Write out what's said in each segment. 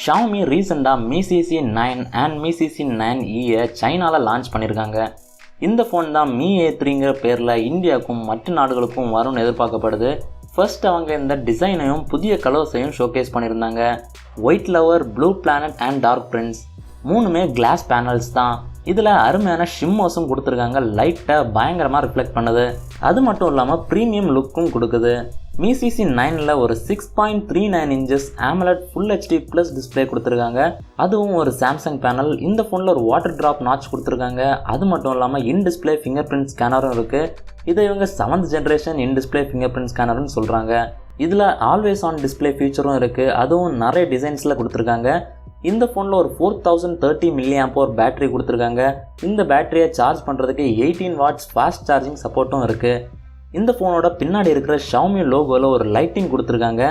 Xiaomi ரீசெண்டாக Mi CC9 and Mi CC9e சைனாவில் launch பண்ணியிருக்காங்க. இந்த ஃபோன் தான் Mi A3ங்கிற பேரில் இந்தியாவுக்கும் மற்ற நாடுகளுக்கும் வரும்னு எதிர்பார்க்கப்படுது. ஃபர்ஸ்ட் அவங்க இந்த டிசைனையும் புதிய கலர்ஸையும் ஷோகேஸ் பண்ணியிருந்தாங்க. White lover, blue planet and dark prince மூணுமே கிளாஸ் பேனல்ஸ் தான். இதில் அருமையான ஷிம்மர்ஸும் கொடுத்துருக்காங்க. லைட்டை பயங்கரமாக ரிஃப்ளெக்ட் பண்ணுது. அது மட்டும் இல்லாமல் ப்ரீமியம் லுக்கும் கொடுக்குது. Mi CC9ல் ஒரு 6.39 inches AMOLED Full HD Plus display கொடுத்துருக்காங்க. அதுவும் ஒரு சாம்சங் பேனல். இந்த ஃபோனில் ஒரு வாட்டர் ட்ராப் நாட்ச் கொடுத்துருக்காங்க. அது மட்டும் இல்லாமல் இன் டிஸ்பிளே ஃபிங்கர் பிரிண்ட் ஸ்கேனரும் இருக்குது. இதை இவங்க 7th generation in display fingerprint ஸ்கேனர்னு சொல்கிறாங்க. இதில் ஆல்வேஸ் ஆன் டிஸ்பிளே ஃபீச்சரும் இருக்குது. அதுவும் நிறைய டிசைன்ஸில் கொடுத்துருக்காங்க. இந்த ஃபோனில் ஒரு 4030 mAh பேட்டரி கொடுத்துருக்காங்க. இந்த பேட்டரியை சார்ஜ் பண்ணுறதுக்கு 18 watts ஃபாஸ்ட் சார்ஜிங் சப்போர்ட்டும் இருக்குது. இந்த ஃபோனோட பின்னாடி இருக்கிற Xiaomi லோகோவில் ஒரு லைட்டிங் கொடுத்துருக்காங்க.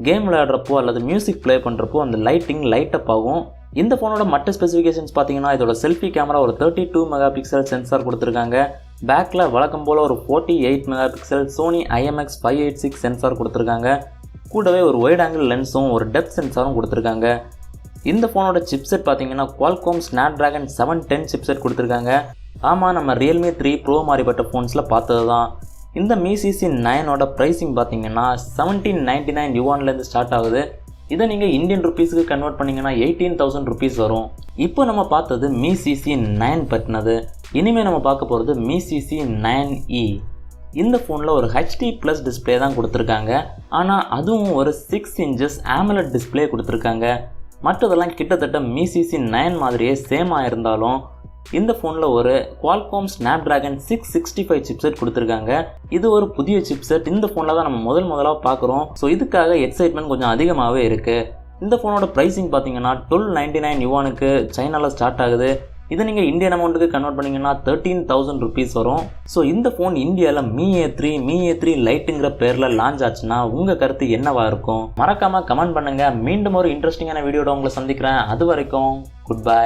கேம் விளையாடுறப்போ அல்லது மியூசிக் ப்ளே பண்ணுறப்போ அந்த லைட்டிங் லைட் அப் ஆகும். இந்த ஃபோனோட மற்ற ஸ்பெசிஃபிகேஷன்ஸ் பார்த்தீங்கன்னா இதோட செல்ஃபி கேமரா ஒரு 32 மெகாபிக்சல் சென்சார் கொடுத்துருக்காங்க. பேக்கில் வழக்கம் போல் ஒரு 48 மெகாபிக்சல் Sony IMX586 சென்சார் கொடுத்துருக்காங்க. கூடவே ஒரு வைட் ஆங்கிள் லென்ஸும் ஒரு டெப்த் சென்சாரும் கொடுத்துருக்காங்க. இந்த ஃபோனோட சிப்செட் பார்த்தீங்கன்னா Qualcomm Snapdragon 710 சிப்செட் கொடுத்துருக்காங்க. ஆமாம், நம்ம Realme 3 Pro மாதிரிப்பட்ட ஃபோன்ஸில் பார்த்தது தான். இந்த Mi CC9ஓட ப்ரைஸிங் பார்த்தீங்கன்னா 1799 yuanலேருந்து ஸ்டார்ட் ஆகுது. இதை நீங்கள் இந்தியன் ருப்பீஸுக்கு கன்வெர்ட் பண்ணிங்கன்னா 18,000 rupees வரும். இப்போ நம்ம பார்த்தது Mi CC9 பற்றினது. இனிமேல் நம்ம பார்க்க போகிறது Mi CC9e. இந்த ஃபோனில் ஒரு HD Plus டிஸ்பிளே தான் கொடுத்துருக்காங்க. ஆனால் அதுவும் ஒரு 6 inches AMOLED டிஸ்பிளே கொடுத்துருக்காங்க. மற்றதெல்லாம் கிட்டத்தட்ட Mi CC9 மாதிரியே சேமாக இருந்தாலும் இந்த ஃபோனில் ஒரு Qualcomm Snapdragon 665 சிப்செட் கொடுத்துருக்காங்க. இது ஒரு புதிய சிப்செட். இந்த ஃபோனில் தான் நம்ம முதலாக பார்க்குறோம். ஸோ இதுக்காக எக்ஸைட்மெண்ட் கொஞ்சம் அதிகமாகவே இருக்குது. இந்த ஃபோனோட ப்ரைஸிங் பார்த்தீங்கன்னா 1299 yuanக்கு சைனாவில் ஸ்டார்ட் ஆகுது. இதை நீங்கள் இந்தியன் அமௌண்ட்டுக்கு கன்வெர்ட் பண்ணிங்கன்னா 13,000 rupees வரும். ஸோ இந்த ஃபோன் இந்தியாவில் Mi A3 லைட்டுங்கிற பேரில் லான்ச் ஆச்சுன்னா உங்கள் கருத்து என்னவா இருக்கும்? மறக்காமல் கமெண்ட் பண்ணுங்கள். மீண்டும் ஒரு இன்ட்ரெஸ்டிங்கான வீடியோட உங்களை சந்திக்கிறேன். அது வரைக்கும் குட் பை.